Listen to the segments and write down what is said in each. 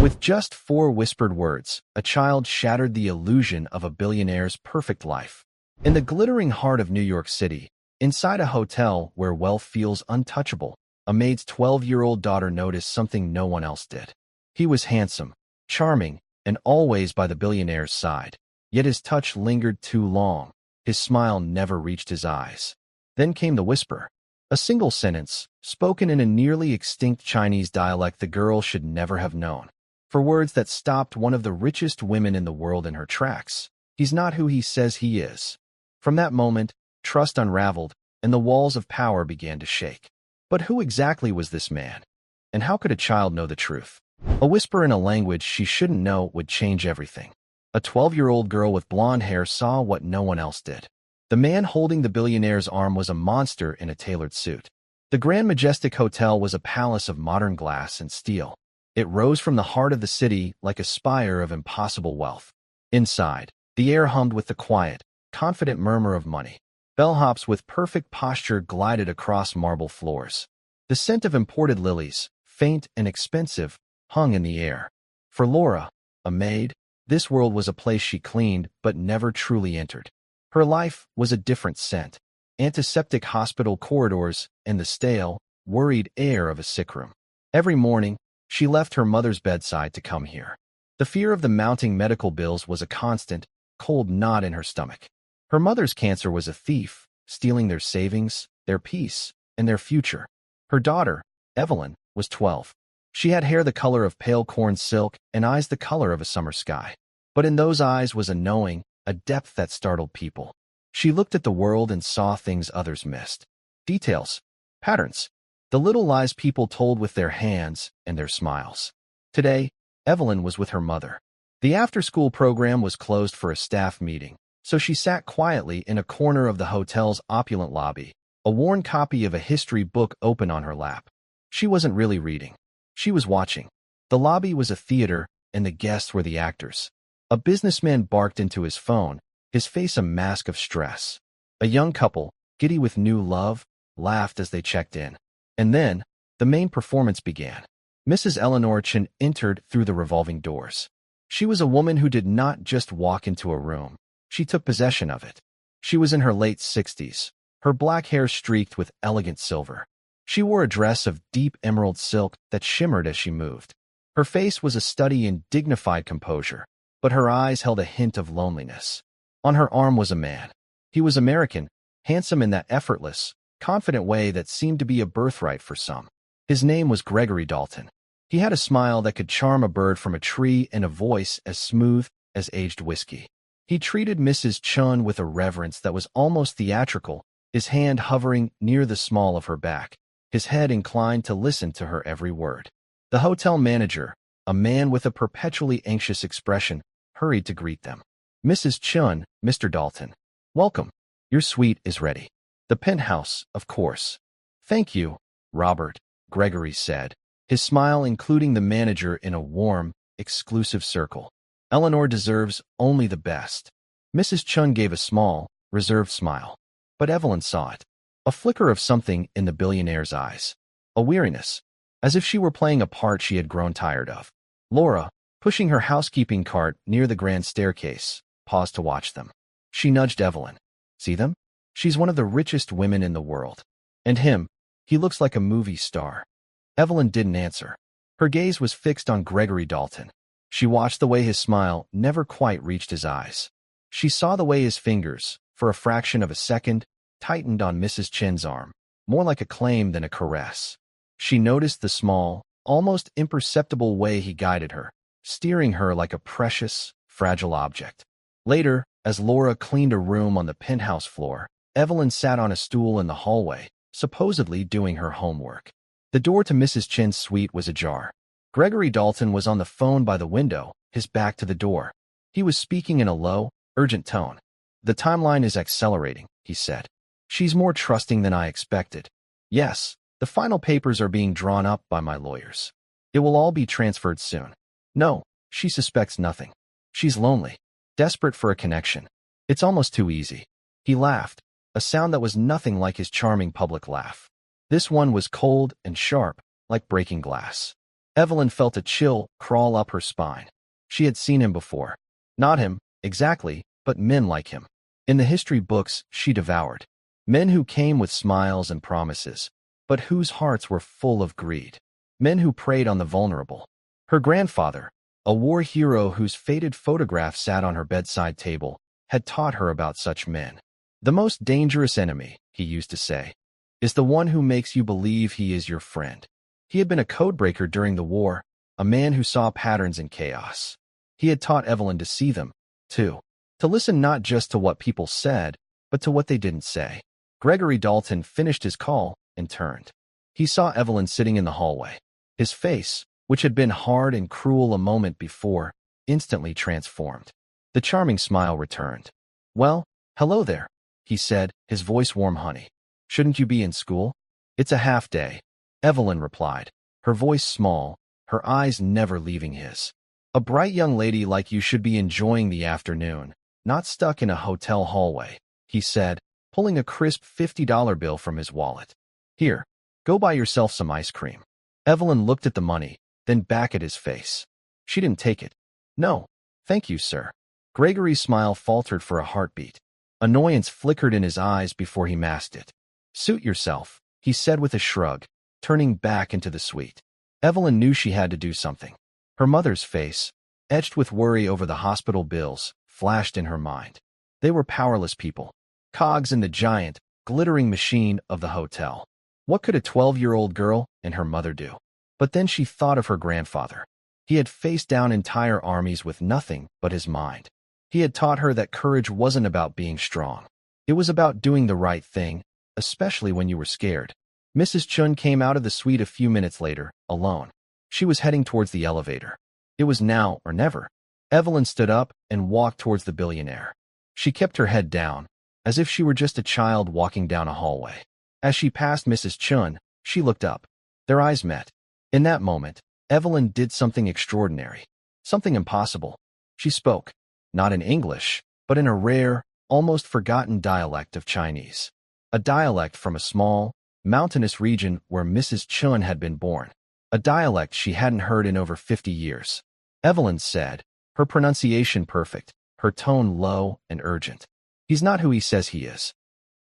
With just 4 whispered words, a child shattered the illusion of a billionaire's perfect life. In the glittering heart of New York City, inside a hotel where wealth feels untouchable, a maid's 12-year-old daughter noticed something no one else did. He was handsome, charming, and always by the billionaire's side. Yet his touch lingered too long. His smile never reached his eyes. Then came the whisper. A single sentence, spoken in a nearly extinct Chinese dialect the girl should never have known. For words that stopped one of the richest women in the world in her tracks. He's not who he says he is. From that moment, trust unraveled, and the walls of power began to shake. But who exactly was this man? And how could a child know the truth? A whisper in a language she shouldn't know would change everything. A 12-year-old girl with blonde hair saw what no one else did. The man holding the billionaire's arm was a monster in a tailored suit. The Grand Majestic Hotel was a palace of modern glass and steel. It rose from the heart of the city like a spire of impossible wealth. Inside, the air hummed with the quiet, confident murmur of money. Bellhops with perfect posture glided across marble floors. The scent of imported lilies, faint and expensive, hung in the air. For Laura, a maid, this world was a place she cleaned but never truly entered. Her life was a different scent. Antiseptic hospital corridors and the stale, worried air of a sickroom. Every morning, she left her mother's bedside to come here. The fear of the mounting medical bills was a constant, cold knot in her stomach. Her mother's cancer was a thief, stealing their savings, their peace, and their future. Her daughter, Evelyn, was 12. She had hair the color of pale corn silk and eyes the color of a summer sky. But in those eyes was a knowing, a depth that startled people. She looked at the world and saw things others missed. Details, patterns, the little lies people told with their hands and their smiles. Today, Evelyn was with her mother. The after-school program was closed for a staff meeting, so she sat quietly in a corner of the hotel's opulent lobby, a worn copy of a history book open on her lap. She wasn't really reading. She was watching. The lobby was a theater, and the guests were the actors. A businessman barked into his phone, his face a mask of stress. A young couple, giddy with new love, laughed as they checked in. And then, the main performance began. Mrs. Eleanor Chen entered through the revolving doors. She was a woman who did not just walk into a room. She took possession of it. She was in her late 60s, her black hair streaked with elegant silver. She wore a dress of deep emerald silk that shimmered as she moved. Her face was a study in dignified composure, but her eyes held a hint of loneliness. On her arm was a man. He was American, handsome in that effortless, confident way that seemed to be a birthright for some. His name was Gregory Dalton. He had a smile that could charm a bird from a tree and a voice as smooth as aged whiskey. He treated Mrs. Chun with a reverence that was almost theatrical, his hand hovering near the small of her back, his head inclined to listen to her every word. The hotel manager, a man with a perpetually anxious expression, hurried to greet them. Mrs. Chun, Mr. Dalton. Welcome. Your suite is ready. The penthouse, of course. Thank you, Robert, Gregory said, his smile including the manager in a warm, exclusive circle. Eleanor deserves only the best. Mrs. Chun gave a small, reserved smile. But Evelyn saw it. A flicker of something in the billionaire's eyes. A weariness, as if she were playing a part she had grown tired of. Laura, pushing her housekeeping cart near the grand staircase, paused to watch them. She nudged Evelyn. See them? She's one of the richest women in the world. And him, he looks like a movie star. Evelyn didn't answer. Her gaze was fixed on Gregory Dalton. She watched the way his smile never quite reached his eyes. She saw the way his fingers, for a fraction of a second, tightened on Mrs. Chen's arm, more like a claim than a caress. She noticed the small, almost imperceptible way he guided her, steering her like a precious, fragile object. Later, as Laura cleaned a room on the penthouse floor, Evelyn sat on a stool in the hallway, supposedly doing her homework. The door to Mrs. Chen's suite was ajar. Gregory Dalton was on the phone by the window, his back to the door. He was speaking in a low, urgent tone. The timeline is accelerating, he said. She's more trusting than I expected. Yes, the final papers are being drawn up by my lawyers. It will all be transferred soon. No, she suspects nothing. She's lonely, desperate for a connection. It's almost too easy. He laughed, a sound that was nothing like his charming public laugh. This one was cold and sharp, like breaking glass. Evelyn felt a chill crawl up her spine. She had seen him before. Not him, exactly, but men like him. In the history books she devoured. Men who came with smiles and promises, but whose hearts were full of greed. Men who preyed on the vulnerable. Her grandfather, a war hero whose faded photograph sat on her bedside table, had taught her about such men. The most dangerous enemy, he used to say, is the one who makes you believe he is your friend. He had been a codebreaker during the war, a man who saw patterns in chaos. He had taught Evelyn to see them, too. To listen not just to what people said, but to what they didn't say. Gregory Dalton finished his call and turned. He saw Evelyn sitting in the hallway. His face, which had been hard and cruel a moment before, instantly transformed. The charming smile returned. "Well, hello there," he said, his voice warm honey. "Shouldn't you be in school?" "It's a half day," Evelyn replied, her voice small, her eyes never leaving his. "A bright young lady like you should be enjoying the afternoon, not stuck in a hotel hallway," he said, pulling a crisp $50 bill from his wallet. "Here, go buy yourself some ice cream." Evelyn looked at the money, then back at his face. She didn't take it. "No, thank you, sir." Gregory's smile faltered for a heartbeat. Annoyance flickered in his eyes before he masked it. "Suit yourself," he said with a shrug, turning back into the suite. Evelyn knew she had to do something. Her mother's face, etched with worry over the hospital bills, flashed in her mind. They were powerless people, cogs in the giant, glittering machine of the hotel. What could a 12-year-old girl and her mother do? But then she thought of her grandfather. He had faced down entire armies with nothing but his mind. He had taught her that courage wasn't about being strong. It was about doing the right thing, especially when you were scared. Mrs. Chun came out of the suite a few minutes later, alone. She was heading towards the elevator. It was now or never. Evelyn stood up and walked towards the billionaire. She kept her head down, as if she were just a child walking down a hallway. As she passed Mrs. Chun, she looked up. Their eyes met. In that moment, Evelyn did something extraordinary, something impossible. She spoke, not in English, but in a rare, almost forgotten dialect of Chinese. A dialect from a small, mountainous region where Mrs. Chun had been born. A dialect she hadn't heard in over 50 years. Evelyn said, her pronunciation perfect, her tone low and urgent. "He's not who he says he is."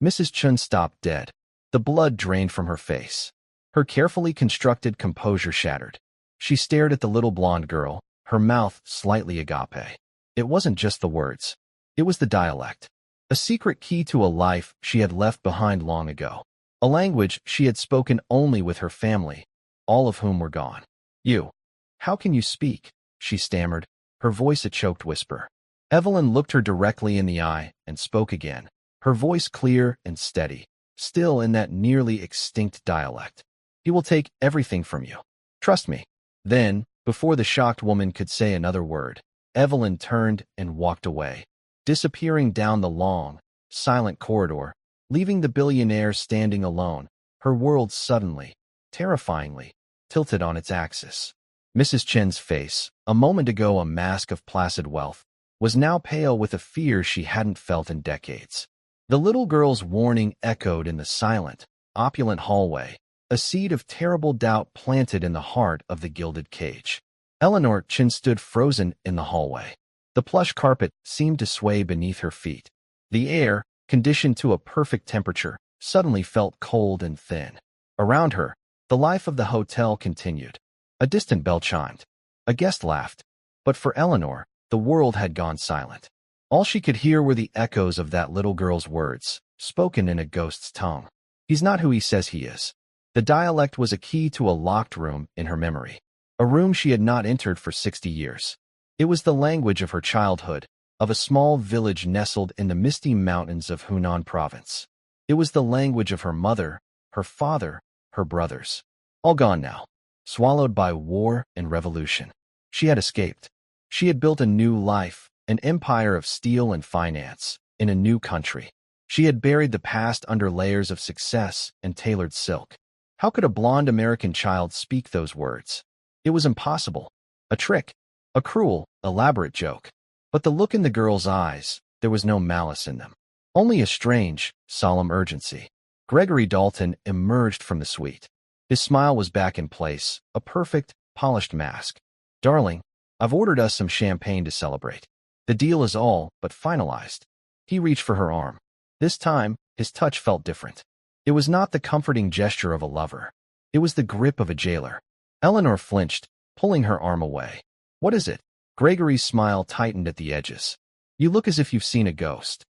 Mrs. Chun stopped dead. The blood drained from her face. Her carefully constructed composure shattered. She stared at the little blonde girl, her mouth slightly agape. It wasn't just the words. It was the dialect. A secret key to a life she had left behind long ago. A language she had spoken only with her family, all of whom were gone. "You. How can you speak?" she stammered, her voice a choked whisper. Evelyn looked her directly in the eye and spoke again, her voice clear and steady, still in that nearly extinct dialect. "He will take everything from you. Trust me." Then, before the shocked woman could say another word, Evelyn turned and walked away, disappearing down the long, silent corridor, leaving the billionaire standing alone, her world suddenly, terrifyingly, tilted on its axis. Mrs. Chen's face, a moment ago a mask of placid wealth, was now pale with a fear she hadn't felt in decades. The little girl's warning echoed in the silent, opulent hallway, a seed of terrible doubt planted in the heart of the gilded cage. Eleanor Chen stood frozen in the hallway. The plush carpet seemed to sway beneath her feet. The air, conditioned to a perfect temperature, suddenly felt cold and thin. Around her, the life of the hotel continued. A distant bell chimed. A guest laughed. But for Eleanor, the world had gone silent. All she could hear were the echoes of that little girl's words, spoken in a ghost's tongue. "He's not who he says he is." The dialect was a key to a locked room in her memory. A room she had not entered for 60 years. It was the language of her childhood, of a small village nestled in the misty mountains of Hunan province. It was the language of her mother, her father, her brothers. All gone now, swallowed by war and revolution. She had escaped. She had built a new life, an empire of steel and finance, in a new country. She had buried the past under layers of success and tailored silk. How could a blonde American child speak those words? It was impossible. A trick. A cruel, elaborate joke. But the look in the girl's eyes, there was no malice in them. Only a strange, solemn urgency. Gregory Dalton emerged from the suite. His smile was back in place, a perfect, polished mask. "Darling, I've ordered us some champagne to celebrate. The deal is all but finalized." He reached for her arm. This time, his touch felt different. It was not the comforting gesture of a lover. It was the grip of a jailer. Eleanor flinched, pulling her arm away. "What is it?" Gregory's smile tightened at the edges. "You look as if you've seen a ghost."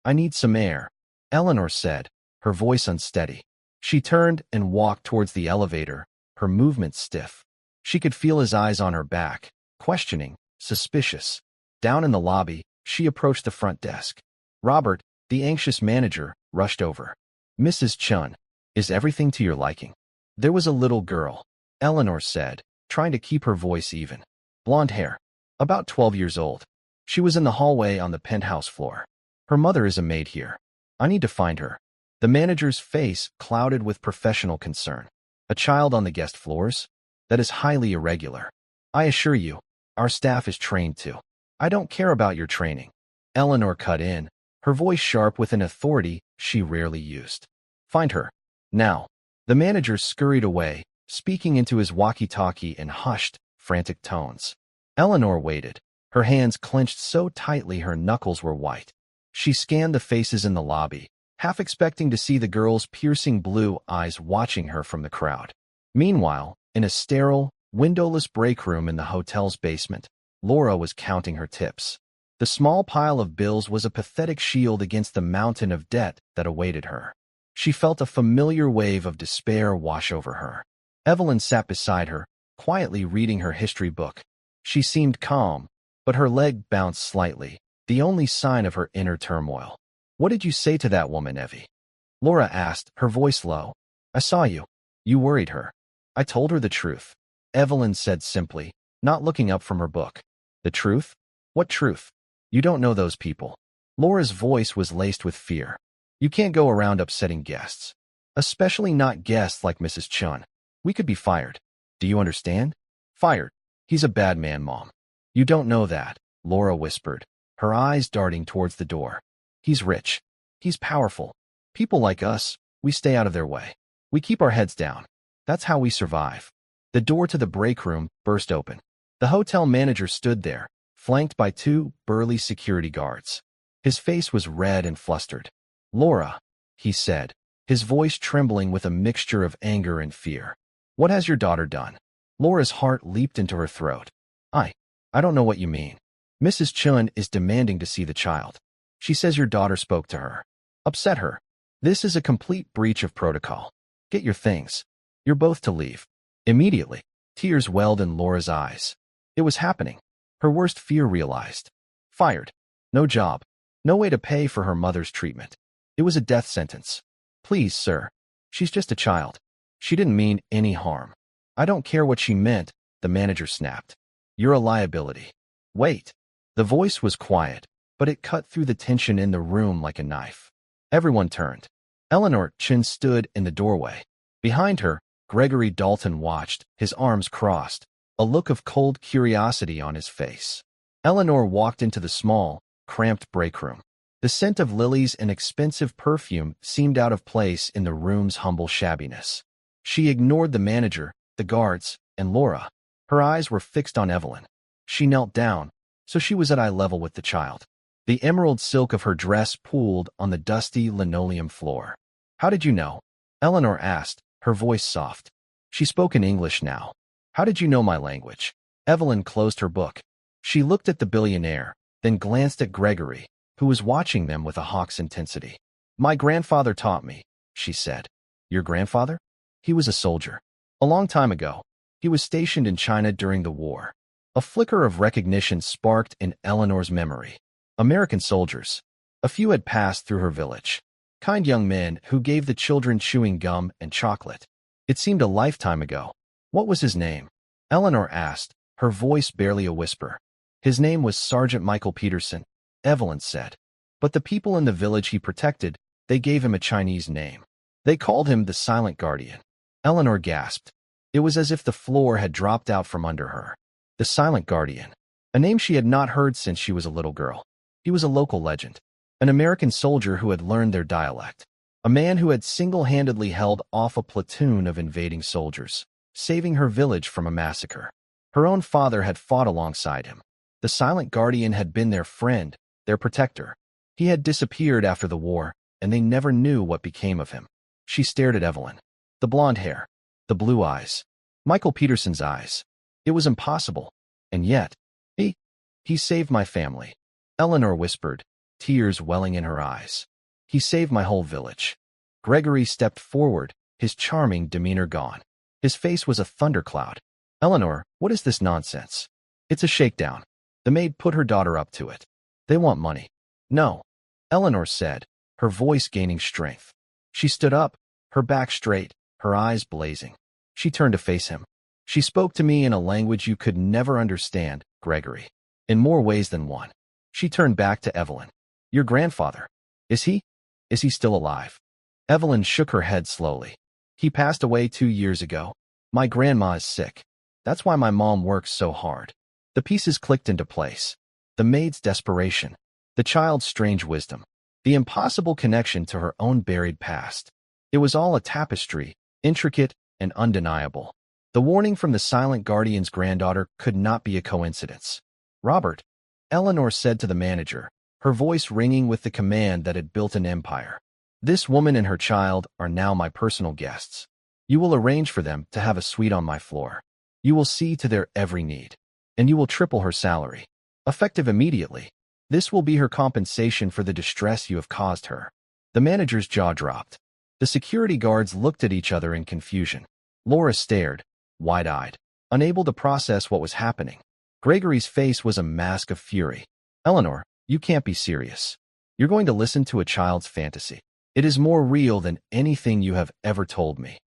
I need some air," Eleanor said, her voice unsteady. She turned and walked towards the elevator, her movements stiff. She could feel his eyes on her back, questioning, suspicious. Down in the lobby, she approached the front desk. Robert, the anxious manager, rushed over. "Mrs. Chun, is everything to your liking?" "There was a little girl," Eleanor said, trying to keep her voice even. "Blonde hair. About 12 years old. She was in the hallway on the penthouse floor. Her mother is a maid here. I need to find her." The manager's face clouded with professional concern. "A child on the guest floors? That is highly irregular. I assure you, our staff is trained too." "I don't care about your training," Eleanor cut in, her voice sharp with an authority she rarely used. "Find her. Now." The manager scurried away, speaking into his walkie-talkie in hushed, frantic tones. Eleanor waited, her hands clenched so tightly her knuckles were white. She scanned the faces in the lobby, half expecting to see the girl's piercing blue eyes watching her from the crowd. Meanwhile, in a sterile, windowless break room in the hotel's basement, Laura was counting her tips. The small pile of bills was a pathetic shield against the mountain of debt that awaited her. She felt a familiar wave of despair wash over her. Evelyn sat beside her, quietly reading her history book. She seemed calm, but her leg bounced slightly, the only sign of her inner turmoil. "What did you say to that woman, Evie?" Laura asked, her voice low. "I saw you. You worried her." "I told her the truth," Evelyn said simply, not looking up from her book. "The truth? What truth?" "You don't know those people." Laura's voice was laced with fear. "You can't go around upsetting guests. Especially not guests like Mrs. Chun. We could be fired. Do you understand?" "Fired? He's a bad man, Mom." "You don't know that," Laura whispered, her eyes darting towards the door. "He's rich. He's powerful. People like us, we stay out of their way. We keep our heads down. That's how we survive." The door to the break room burst open. The hotel manager stood there, flanked by 2 burly security guards. His face was red and flustered. "Laura," he said, his voice trembling with a mixture of anger and fear. "What has your daughter done?" Laura's heart leaped into her throat. I don't know what you mean." "Mrs. Chun is demanding to see the child. She says your daughter spoke to her. Upset her. This is a complete breach of protocol. Get your things. You're both to leave. Immediately." Tears welled in Laura's eyes. It was happening. Her worst fear realized. Fired. No job. No way to pay for her mother's treatment. It was a death sentence. "Please, sir. She's just a child. She didn't mean any harm." "I don't care what she meant," the manager snapped. "You're a liability." "Wait." The voice was quiet, but it cut through the tension in the room like a knife. Everyone turned. Eleanor Chin stood in the doorway. Behind her, Gregory Dalton watched, his arms crossed, a look of cold curiosity on his face. Eleanor walked into the small, cramped break room. The scent of lilies and expensive perfume seemed out of place in the room's humble shabbiness. She ignored the manager, the guards, and Laura. Her eyes were fixed on Evelyn. She knelt down, so she was at eye level with the child. The emerald silk of her dress pooled on the dusty linoleum floor. "How did you know?" Eleanor asked, her voice soft. She spoke in English now. "How did you know my language?" Evelyn closed her book. She looked at the billionaire, then glanced at Gregory, who was watching them with a hawk's intensity. "My grandfather taught me," she said. "Your grandfather?" "He was a soldier. A long time ago. He was stationed in China during the war." A flicker of recognition sparked in Eleanor's memory. American soldiers. A few had passed through her village. Kind young men who gave the children chewing gum and chocolate. It seemed a lifetime ago. "What was his name?" Eleanor asked, her voice barely a whisper. "His name was Sergeant Michael Peterson," Evelyn said. "But the people in the village he protected, they gave him a Chinese name. They called him the Silent Guardian." Eleanor gasped. It was as if the floor had dropped out from under her. The Silent Guardian. A name she had not heard since she was a little girl. He was a local legend. An American soldier who had learned their dialect. A man who had single-handedly held off a platoon of invading soldiers. saving her village from a massacre. Her own father had fought alongside him. The silent guardian had been their friend, their protector. He had disappeared after the war, and they never knew what became of him. She stared at Evelyn. The blonde hair, the blue eyes, Michael Peterson's eyes. It was impossible. And yet, he saved my family. Eleanor whispered, tears welling in her eyes. He saved my whole village. Gregory stepped forward, his charming demeanor gone. His face was a thundercloud. Eleanor, what is this nonsense? It's a shakedown. The maid put her daughter up to it. They want money. No, Eleanor said, her voice gaining strength. She stood up, her back straight, her eyes blazing. She turned to face him. She spoke to me in a language you could never understand, Gregory. In more ways than one. She turned back to Evelyn. Your grandfather. Is he still alive? Evelyn shook her head slowly. He passed away 2 years ago. My grandma is sick. That's why my mom works so hard. The pieces clicked into place. The maid's desperation. The child's strange wisdom. The impossible connection to her own buried past. It was all a tapestry, intricate and undeniable. The warning from the silent guardian's granddaughter could not be a coincidence. Robert, Eleanor said to the manager, her voice ringing with the command that had built an empire. This woman and her child are now my personal guests. You will arrange for them to have a suite on my floor. You will see to their every need. And you will triple her salary. Effective immediately. This will be her compensation for the distress you have caused her. The manager's jaw dropped. The security guards looked at each other in confusion. Laura stared, wide-eyed, unable to process what was happening. Gregory's face was a mask of fury. Eleanor, you can't be serious. You're going to listen to a child's fantasy. It is more real than anything you have ever told me.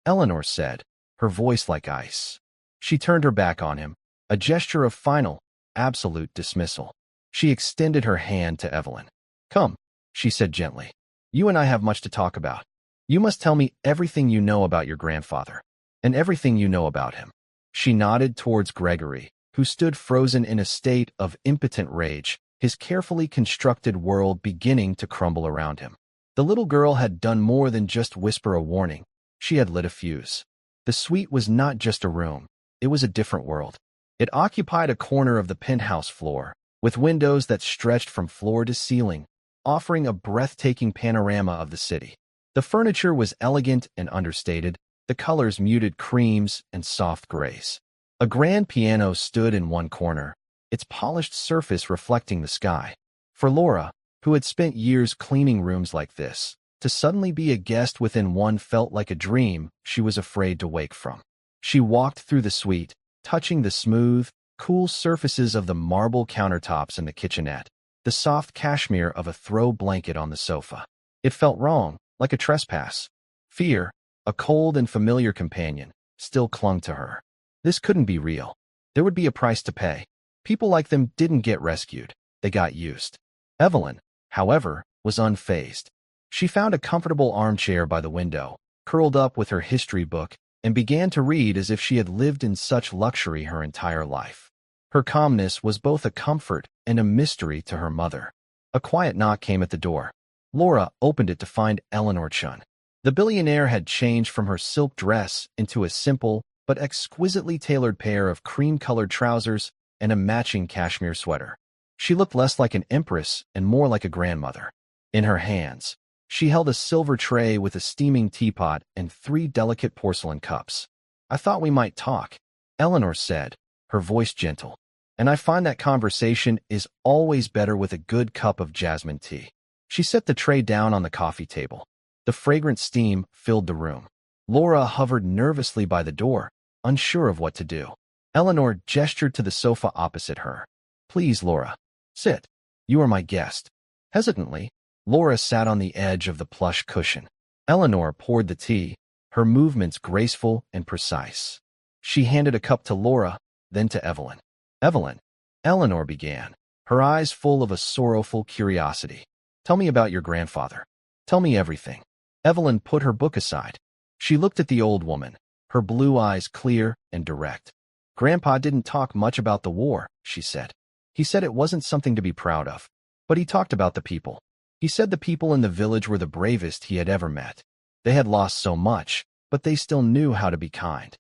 Eleanor said, her voice like ice. She turned her back on him, a gesture of final, absolute dismissal. She extended her hand to Evelyn. Come, she said gently. You and I have much to talk about. You must tell me everything you know about your grandfather, and everything you know about him. She nodded towards Gregory, who stood frozen in a state of impotent rage, his carefully constructed world beginning to crumble around him. The little girl had done more than just whisper a warning. She had lit a fuse. The suite was not just a room. It was a different world. It occupied a corner of the penthouse floor, with windows that stretched from floor to ceiling, offering a breathtaking panorama of the city. The furniture was elegant and understated, the colors muted creams and soft grays. A grand piano stood in one corner, its polished surface reflecting the sky. For Laura, who had spent years cleaning rooms like this, to suddenly be a guest within one felt like a dream she was afraid to wake from. She walked through the suite, touching the smooth, cool surfaces of the marble countertops in the kitchenette, the soft cashmere of a throw blanket on the sofa. It felt wrong, like a trespass. Fear, a cold and familiar companion, still clung to her. This couldn't be real. There would be a price to pay. People like them didn't get rescued. They got used. Evelyn, however, was unfazed. She found a comfortable armchair by the window, curled up with her history book, and began to read as if she had lived in such luxury her entire life. Her calmness was both a comfort and a mystery to her mother. A quiet knock came at the door. Laura opened it to find Eleanor Chun. The billionaire had changed from her silk dress into a simple but exquisitely tailored pair of cream-colored trousers and a matching cashmere sweater. She looked less like an empress and more like a grandmother. In her hands, she held a silver tray with a steaming teapot and 3 delicate porcelain cups. I thought we might talk, Eleanor said, her voice gentle. And I find that conversation is always better with a good cup of jasmine tea. She set the tray down on the coffee table. The fragrant steam filled the room. Laura hovered nervously by the door, unsure of what to do. Eleanor gestured to the sofa opposite her. Please, Laura. Sit. You are my guest. Hesitantly, Laura sat on the edge of the plush cushion. Eleanor poured the tea, her movements graceful and precise. She handed a cup to Laura, then to Evelyn. Evelyn, Eleanor began, her eyes full of a sorrowful curiosity. Tell me about your grandfather. Tell me everything. Evelyn put her book aside. She looked at the old woman, her blue eyes clear and direct. Grandpa didn't talk much about the war, she said. He said it wasn't something to be proud of. But he talked about the people. He said the people in the village were the bravest he had ever met. They had lost so much, but they still knew how to be kind.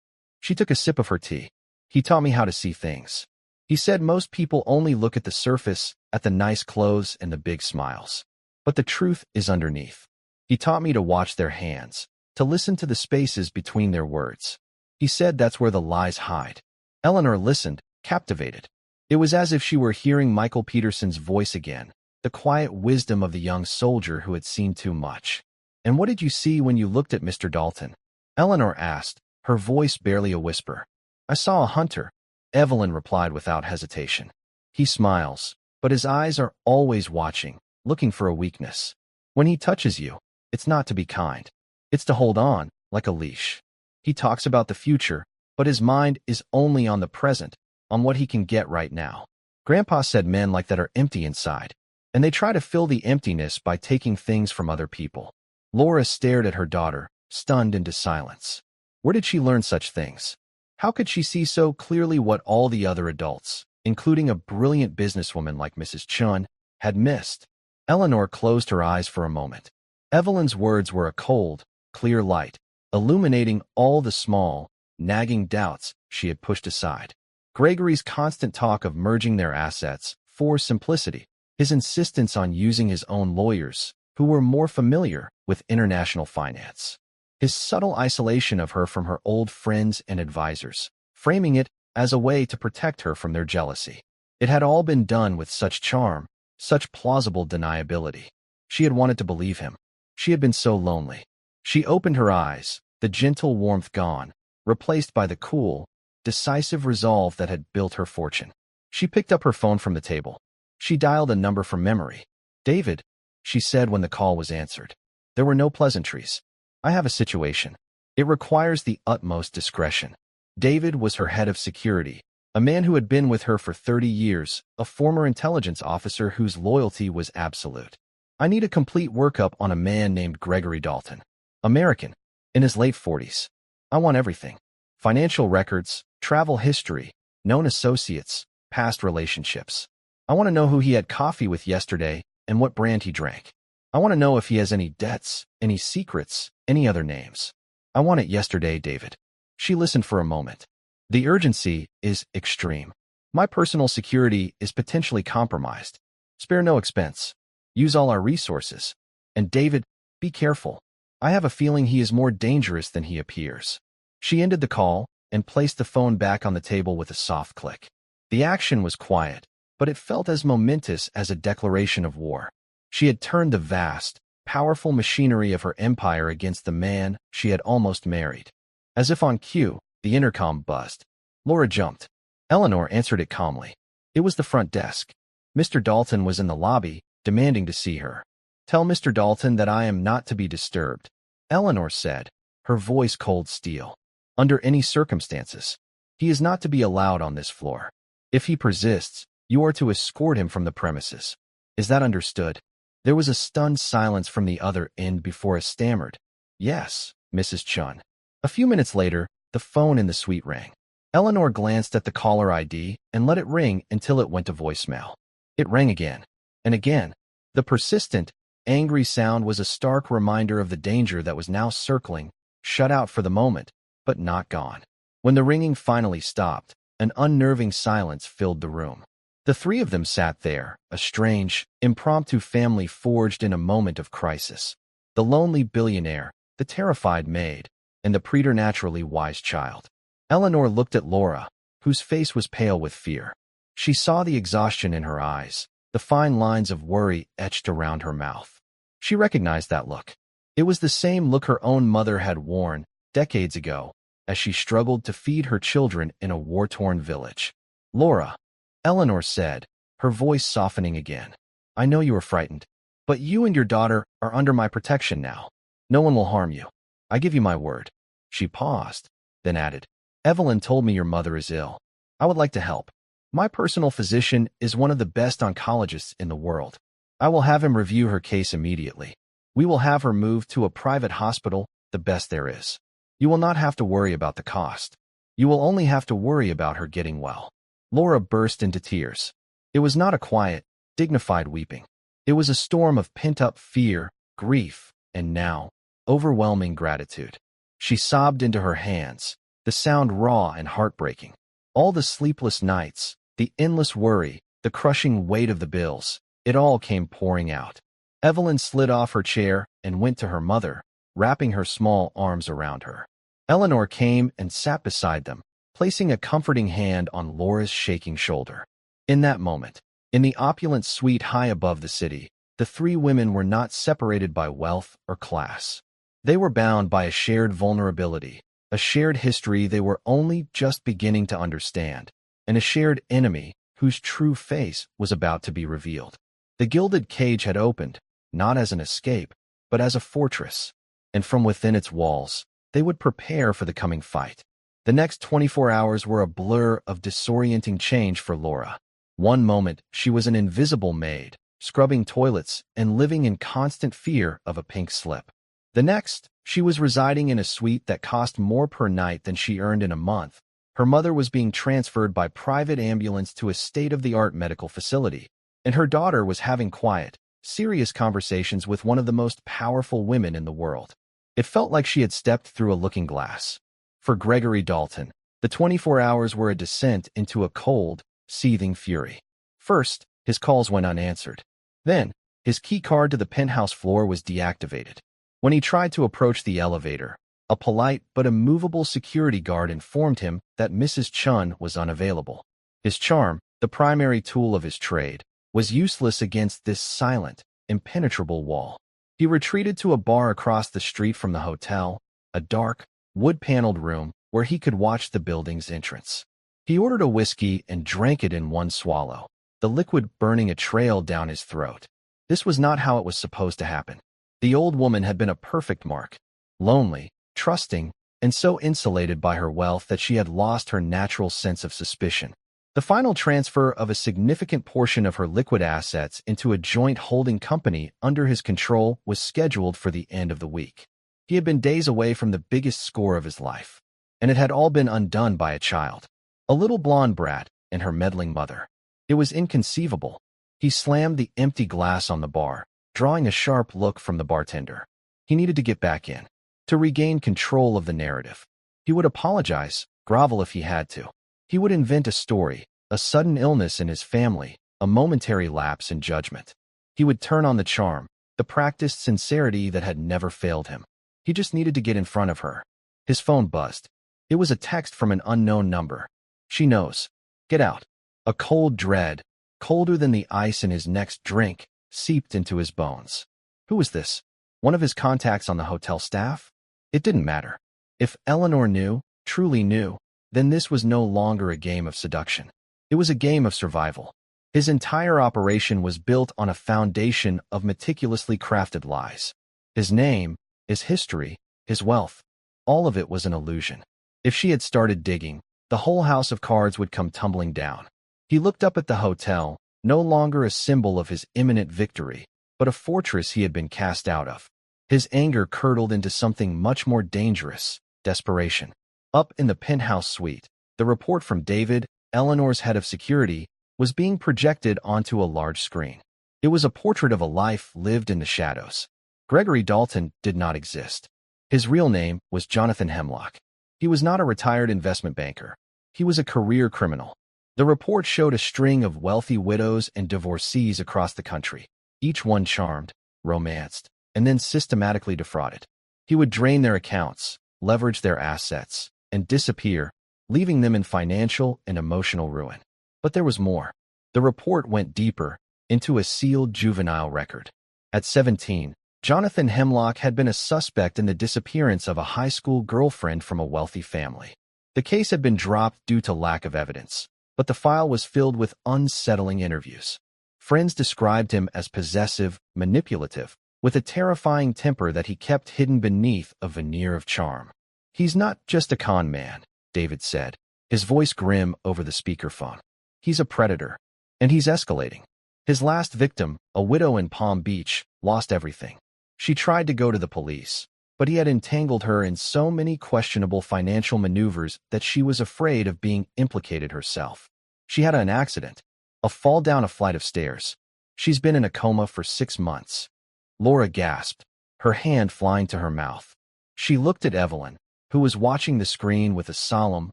She took a sip of her tea. He taught me how to see things. He said most people only look at the surface, at the nice clothes and the big smiles. But the truth is underneath. He taught me to watch their hands, to listen to the spaces between their words. He said that's where the lies hide. Eleanor listened, captivated. It was as if she were hearing Michael Peterson's voice again, the quiet wisdom of the young soldier who had seen too much. "And what did you see when you looked at Mr. Dalton?" Eleanor asked, her voice barely a whisper. "I saw a hunter," Evelyn replied without hesitation. "He smiles, but his eyes are always watching, looking for a weakness. When he touches you, it's not to be kind. It's to hold on, like a leash. He talks about the future, but his mind is only on the present, on what he can get right now." Grandpa said men like that are empty inside, and they try to fill the emptiness by taking things from other people. Laura stared at her daughter, stunned into silence. Where did she learn such things? How could she see so clearly what all the other adults, including a brilliant businesswoman like Mrs. Chun, had missed? Eleanor closed her eyes for a moment. Evelyn's words were a cold, clear light, illuminating all the small, nagging doubts she had pushed aside. Gregory's constant talk of merging their assets, for simplicity, his insistence on using his own lawyers, who were more familiar with international finance. His subtle isolation of her from her old friends and advisors, framing it as a way to protect her from their jealousy. It had all been done with such charm, such plausible deniability. She had wanted to believe him. She had been so lonely. She opened her eyes, the gentle warmth gone, replaced by the cool, decisive resolve that had built her fortune. She picked up her phone from the table. She dialed a number from memory. "David," she said when the call was answered. There were no pleasantries. "I have a situation. It requires the utmost discretion." David was her head of security, a man who had been with her for 30 years, a former intelligence officer whose loyalty was absolute. "I need a complete workup on a man named Gregory Dalton. American, in his late 40s. I want everything. Financial records, travel history, known associates, past relationships. I want to know who he had coffee with yesterday and what brand he drank. I want to know if he has any debts, any secrets, any other names. I want it yesterday, David." She listened for a moment. "The urgency is extreme. My personal security is potentially compromised. Spare no expense. Use all our resources. And David, be careful. I have a feeling he is more dangerous than he appears." She ended the call and placed the phone back on the table with a soft click. The action was quiet, but it felt as momentous as a declaration of war. She had turned the vast, powerful machinery of her empire against the man she had almost married. As if on cue, the intercom buzzed. Laura jumped. Eleanor answered it calmly. It was the front desk. Mr. Dalton was in the lobby, demanding to see her. "Tell Mr. Dalton that I am not to be disturbed," Eleanor said, her voice cold steel. "Under any circumstances. He is not to be allowed on this floor. If he persists, you are to escort him from the premises. Is that understood?" There was a stunned silence from the other end before a stammered, "Yes, Mrs. Chun." A few minutes later, the phone in the suite rang. Eleanor glanced at the caller ID and let it ring until it went to voicemail. It rang again and again. The persistent, angry sound was a stark reminder of the danger that was now circling, shut out for the moment, but not gone. When the ringing finally stopped, an unnerving silence filled the room. The three of them sat there, a strange, impromptu family forged in a moment of crisis. The lonely billionaire, the terrified maid, and the preternaturally wise child. Eleanor looked at Laura, whose face was pale with fear. She saw the exhaustion in her eyes, the fine lines of worry etched around her mouth. She recognized that look. It was the same look her own mother had worn, decades ago, as she struggled to feed her children in a war-torn village. "Laura," Eleanor said, her voice softening again. "I know you are frightened, but you and your daughter are under my protection now. No one will harm you. I give you my word." She paused, then added, "Evelyn told me your mother is ill. I would like to help. My personal physician is one of the best oncologists in the world. I will have him review her case immediately. We will have her moved to a private hospital, the best there is. You will not have to worry about the cost. You will only have to worry about her getting well." Laura burst into tears. It was not a quiet, dignified weeping. It was a storm of pent-up fear, grief, and now, overwhelming gratitude. She sobbed into her hands, the sound raw and heartbreaking. All the sleepless nights, the endless worry, the crushing weight of the bills, it all came pouring out. Evelyn slid off her chair and went to her mother, wrapping her small arms around her. Eleanor came and sat beside them, placing a comforting hand on Laura's shaking shoulder. In that moment, in the opulent suite high above the city, the three women were not separated by wealth or class. They were bound by a shared vulnerability, a shared history they were only just beginning to understand, and a shared enemy whose true face was about to be revealed. The gilded cage had opened, not as an escape, but as a fortress, and from within its walls, they would prepare for the coming fight. The next 24 hours were a blur of disorienting change for Laura. One moment, she was an invisible maid, scrubbing toilets and living in constant fear of a pink slip. The next, she was residing in a suite that cost more per night than she earned in a month. Her mother was being transferred by private ambulance to a state-of-the-art medical facility, and her daughter was having quiet, serious conversations with one of the most powerful women in the world. It felt like she had stepped through a looking glass. For Gregory Dalton, the 24 hours were a descent into a cold, seething fury. First, his calls went unanswered. Then, his key card to the penthouse floor was deactivated. When he tried to approach the elevator, a polite but immovable security guard informed him that Mrs. Chun was unavailable. His charm, the primary tool of his trade, was useless against this silent, impenetrable wall. He retreated to a bar across the street from the hotel, a dark, wood-paneled room where he could watch the building's entrance. He ordered a whiskey and drank it in one swallow, the liquid burning a trail down his throat. This was not how it was supposed to happen. The old woman had been a perfect mark, lonely, trusting, and so insulated by her wealth that she had lost her natural sense of suspicion. The final transfer of a significant portion of her liquid assets into a joint holding company under his control was scheduled for the end of the week. He had been days away from the biggest score of his life, and it had all been undone by a child, a little blonde brat, and her meddling mother. It was inconceivable. He slammed the empty glass on the bar, drawing a sharp look from the bartender. He needed to get back in, to regain control of the narrative. He would apologize, grovel if he had to. He would invent a story, a sudden illness in his family, a momentary lapse in judgment. He would turn on the charm, the practiced sincerity that had never failed him. He just needed to get in front of her. His phone buzzed. It was a text from an unknown number. She knows. Get out. A cold dread, colder than the ice in his next drink, seeped into his bones. Who was this? One of his contacts on the hotel staff? It didn't matter. If Eleanor knew, truly knew, then this was no longer a game of seduction. It was a game of survival. His entire operation was built on a foundation of meticulously crafted lies. His name, his history, his wealth, all of it was an illusion. If she had started digging, the whole house of cards would come tumbling down. He looked up at the hotel, no longer a symbol of his imminent victory, but a fortress he had been cast out of. His anger curdled into something much more dangerous, desperation. Up in the penthouse suite, the report from David, Eleanor's head of security, was being projected onto a large screen. It was a portrait of a life lived in the shadows. Gregory Dalton did not exist. His real name was Jonathan Hemlock. He was not a retired investment banker. He was a career criminal. The report showed a string of wealthy widows and divorcees across the country, each one charmed, romanced, and then systematically defrauded. He would drain their accounts, leverage their assets, and disappear, leaving them in financial and emotional ruin. But there was more. The report went deeper, into a sealed juvenile record. At 17, Jonathan Hemlock had been a suspect in the disappearance of a high school girlfriend from a wealthy family. The case had been dropped due to lack of evidence, but the file was filled with unsettling interviews. Friends described him as possessive, manipulative, with a terrifying temper that he kept hidden beneath a veneer of charm. "He's not just a con man," David said, his voice grim over the speakerphone. "He's a predator, and he's escalating." His last victim, a widow in Palm Beach, lost everything. She tried to go to the police, but he had entangled her in so many questionable financial maneuvers that she was afraid of being implicated herself. She had an accident, a fall down a flight of stairs. She's been in a coma for 6 months. Laura gasped, her hand flying to her mouth. She looked at Evelyn, who was watching the screen with a solemn,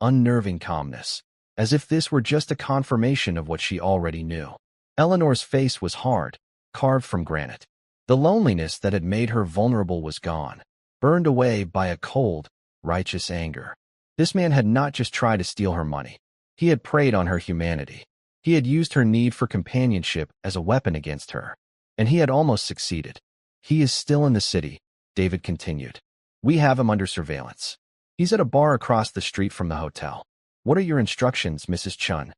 unnerving calmness, as if this were just a confirmation of what she already knew. Eleanor's face was hard, carved from granite. The loneliness that had made her vulnerable was gone, burned away by a cold, righteous anger. This man had not just tried to steal her money. He had preyed on her humanity. He had used her need for companionship as a weapon against her. And he had almost succeeded. He is still in the city, David continued. We have him under surveillance. He's at a bar across the street from the hotel. What are your instructions, Mrs. Chun?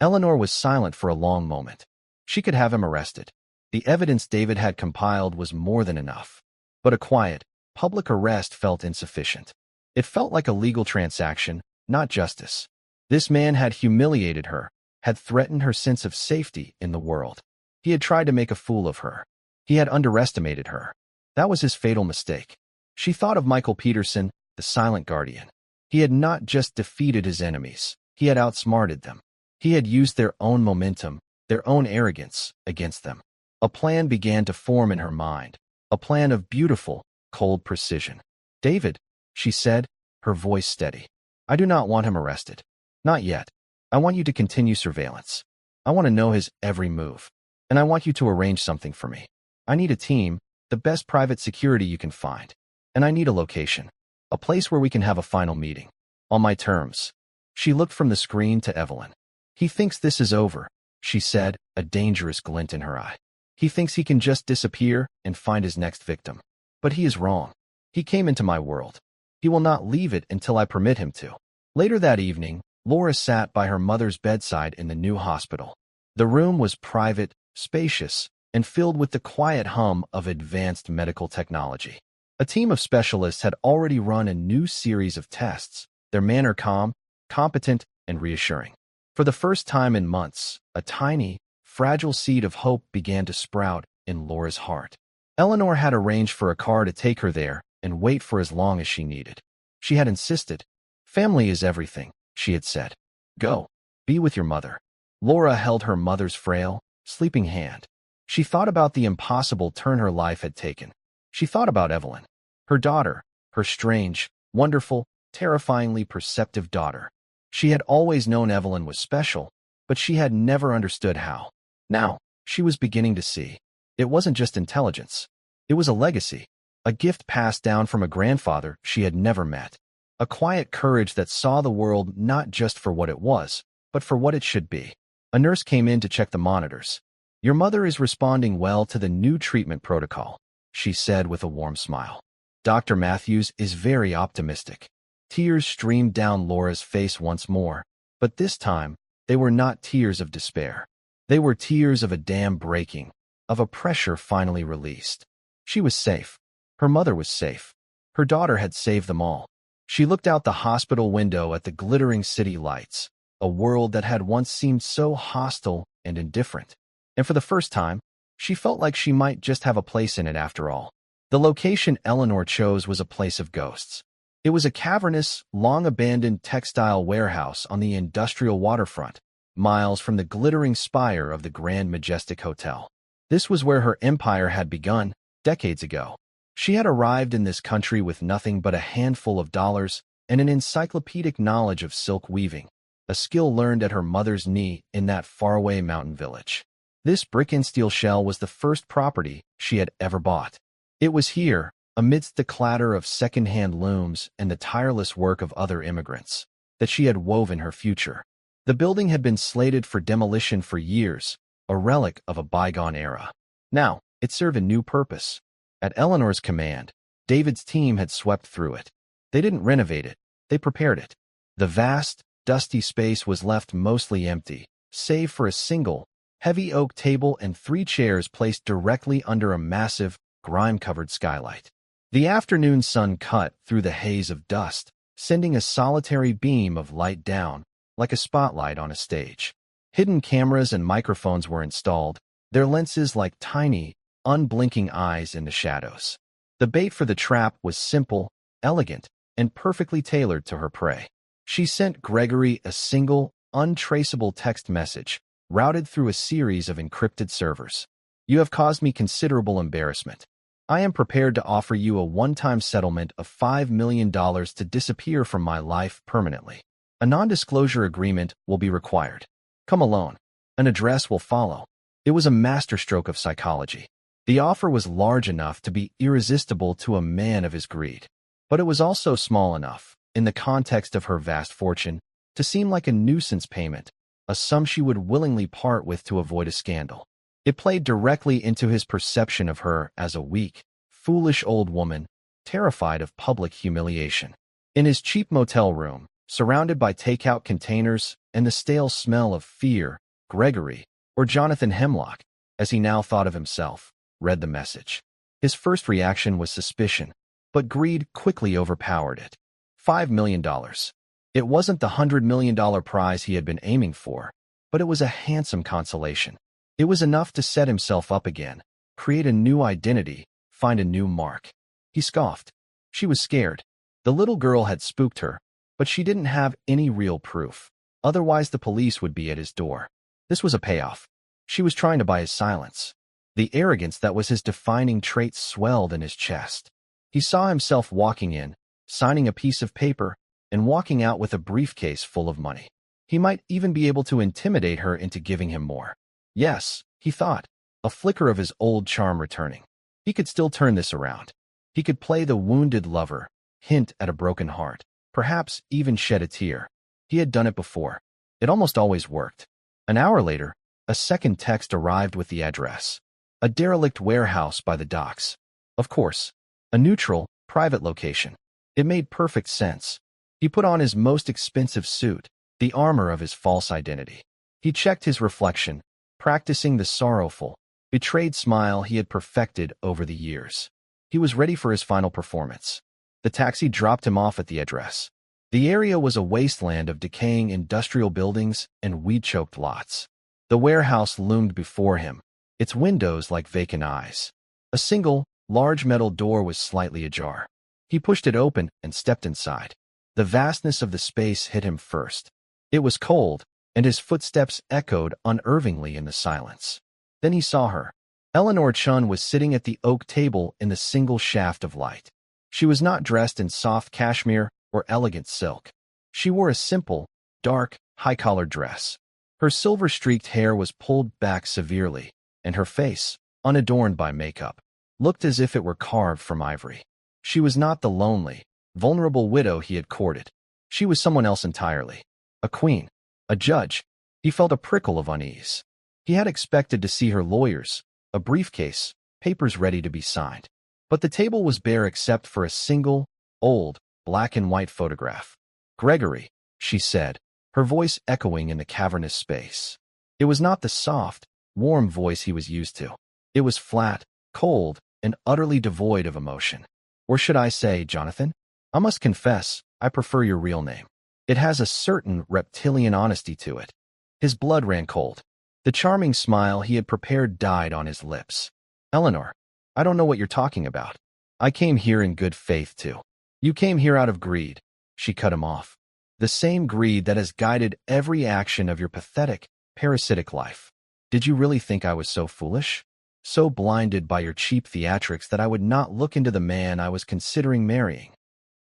Eleanor was silent for a long moment. She could have him arrested. The evidence David had compiled was more than enough. But a quiet, public arrest felt insufficient. It felt like a legal transaction, not justice. This man had humiliated her, had threatened her sense of safety in the world. He had tried to make a fool of her. He had underestimated her. That was his fatal mistake. She thought of Michael Peterson, the silent guardian. He had not just defeated his enemies, he had outsmarted them. He had used their own momentum, their own arrogance, against them. A plan began to form in her mind, a plan of beautiful, cold precision. David, she said, her voice steady. I do not want him arrested. Not yet. I want you to continue surveillance. I want to know his every move. And I want you to arrange something for me. I need a team, the best private security you can find. And I need a location, a place where we can have a final meeting. On my terms. She looked from the screen to Evelyn. He thinks this is over, she said, a dangerous glint in her eye. He thinks he can just disappear and find his next victim. But he is wrong. He came into my world. He will not leave it until I permit him to. Later that evening, Laura sat by her mother's bedside in the new hospital. The room was private, spacious, and filled with the quiet hum of advanced medical technology. A team of specialists had already run a new series of tests, their manner calm, competent, and reassuring. For the first time in months, a tiny, fragile seed of hope began to sprout in Laura's heart. Eleanor had arranged for a car to take her there and wait for as long as she needed. She had insisted. Family is everything, she had said. Go. Be with your mother. Laura held her mother's frail, sleeping hand. She thought about the impossible turn her life had taken. She thought about Evelyn, her daughter, her strange, wonderful, terrifyingly perceptive daughter. She had always known Evelyn was special, but she had never understood how. Now, she was beginning to see. It wasn't just intelligence. It was a legacy, a gift passed down from a grandfather she had never met. A quiet courage that saw the world not just for what it was, but for what it should be. A nurse came in to check the monitors. Your mother is responding well to the new treatment protocol, she said with a warm smile. Dr. Matthews is very optimistic. Tears streamed down Laura's face once more, but this time, they were not tears of despair. They were tears of a dam breaking, of a pressure finally released. She was safe. Her mother was safe. Her daughter had saved them all. She looked out the hospital window at the glittering city lights, a world that had once seemed so hostile and indifferent. And for the first time, she felt like she might just have a place in it after all. The location Eleanor chose was a place of ghosts. It was a cavernous, long-abandoned textile warehouse on the industrial waterfront, miles from the glittering spire of the Grand Majestic Hotel. This was where her empire had begun, decades ago. She had arrived in this country with nothing but a handful of dollars and an encyclopedic knowledge of silk weaving, a skill learned at her mother's knee in that faraway mountain village. This brick-and-steel shell was the first property she had ever bought. It was here, amidst the clatter of second-hand looms and the tireless work of other immigrants, that she had woven her future. The building had been slated for demolition for years, a relic of a bygone era. Now, it served a new purpose. At Eleanor's command, David's team had swept through it. They didn't renovate it, they prepared it. The vast, dusty space was left mostly empty, save for a single, heavy oak table and 3 chairs placed directly under a massive, grime-covered skylight. The afternoon sun cut through the haze of dust, sending a solitary beam of light down, like a spotlight on a stage. Hidden cameras and microphones were installed, their lenses like tiny, unblinking eyes in the shadows. The bait for the trap was simple, elegant, and perfectly tailored to her prey. She sent Gregory a single, untraceable text message, routed through a series of encrypted servers. You have caused me considerable embarrassment. I am prepared to offer you a one-time settlement of $5 million to disappear from my life permanently. A non-disclosure agreement will be required. Come alone. An address will follow. It was a masterstroke of psychology. The offer was large enough to be irresistible to a man of his greed. But it was also small enough, in the context of her vast fortune, to seem like a nuisance payment, a sum she would willingly part with to avoid a scandal. It played directly into his perception of her as a weak, foolish old woman, terrified of public humiliation. In his cheap motel room, surrounded by takeout containers and the stale smell of fear, Gregory, or Jonathan Hemlock, as he now thought of himself, read the message. His first reaction was suspicion, but greed quickly overpowered it. $5 million. It wasn't the $100 million prize he had been aiming for, but it was a handsome consolation. It was enough to set himself up again, create a new identity, find a new mark. He scoffed. She was scared. The little girl had spooked her, but she didn't have any real proof. Otherwise, the police would be at his door. This was a payoff. She was trying to buy his silence. The arrogance that was his defining trait swelled in his chest. He saw himself walking in, signing a piece of paper, and walking out with a briefcase full of money. He might even be able to intimidate her into giving him more. Yes, he thought, a flicker of his old charm returning. He could still turn this around. He could play the wounded lover, hint at a broken heart, perhaps even shed a tear. He had done it before. It almost always worked. An hour later, a second text arrived with the address. A derelict warehouse by the docks. Of course, a neutral, private location. It made perfect sense. He put on his most expensive suit, the armor of his false identity. He checked his reflection, practicing the sorrowful, betrayed smile he had perfected over the years. He was ready for his final performance. The taxi dropped him off at the address. The area was a wasteland of decaying industrial buildings and weed-choked lots. The warehouse loomed before him, its windows like vacant eyes. A single, large metal door was slightly ajar. He pushed it open and stepped inside. The vastness of the space hit him first. It was cold, and his footsteps echoed unnervingly in the silence. Then he saw her. Eleanor Chun was sitting at the oak table in the single shaft of light. She was not dressed in soft cashmere or elegant silk. She wore a simple, dark, high-collared dress. Her silver-streaked hair was pulled back severely, and her face, unadorned by makeup, looked as if it were carved from ivory. She was not the lonely, vulnerable widow he had courted. She was someone else entirely. A queen. A judge. He felt a prickle of unease. He had expected to see her lawyers, a briefcase, papers ready to be signed. But the table was bare except for a single, old, black-and-white photograph. "Gregory," she said, her voice echoing in the cavernous space. It was not the soft, warm voice he was used to. It was flat, cold, and utterly devoid of emotion. Or should I say, Jonathan? I must confess, I prefer your real name. It has a certain reptilian honesty to it. His blood ran cold. The charming smile he had prepared died on his lips. Eleanor, I don't know what you're talking about. I came here in good faith, too. You came here out of greed. She cut him off. The same greed that has guided every action of your pathetic, parasitic life. Did you really think I was so foolish? So blinded by your cheap theatrics that I would not look into the man I was considering marrying?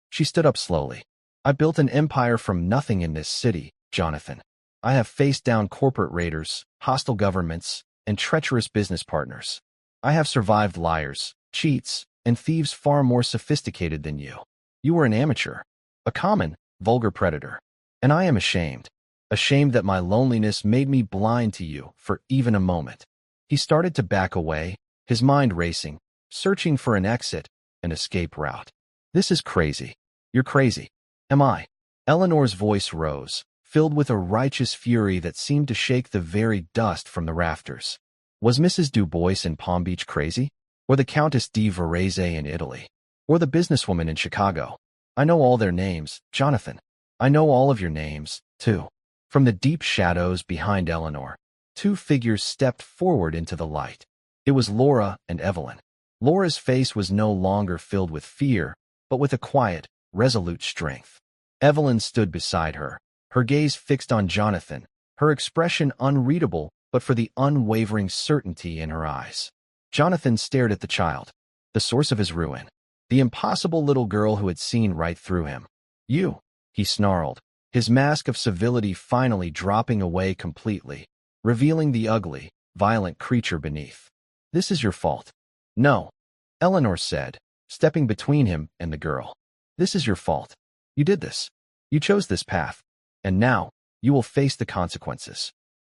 She stood up slowly. I built an empire from nothing in this city, Jonathan. I have faced down corporate raiders, hostile governments, and treacherous business partners. I have survived liars, cheats, and thieves far more sophisticated than you. You were an amateur, a common, vulgar predator. And I am ashamed. Ashamed that my loneliness made me blind to you for even a moment. He started to back away, his mind racing, searching for an exit, an escape route. This is crazy. You're crazy. Am I? Eleanor's voice rose, filled with a righteous fury that seemed to shake the very dust from the rafters. Was Mrs. Du Bois in Palm Beach crazy? Or the Countess di Varese in Italy? Or the businesswoman in Chicago? I know all their names, Jonathan. I know all of your names, too. From the deep shadows behind Eleanor, two figures stepped forward into the light. It was Laura and Evelyn. Laura's face was no longer filled with fear, but with a quiet, resolute strength. Evelyn stood beside her, her gaze fixed on Jonathan, her expression unreadable but for the unwavering certainty in her eyes. Jonathan stared at the child. the source of his ruin, the impossible little girl who had seen right through him. You, he snarled, his mask of civility finally dropping away completely, revealing the ugly, violent creature beneath. This is your fault. No, Eleanor said, stepping between him and the girl. This is your fault. You did this. You chose this path. And now, you will face the consequences.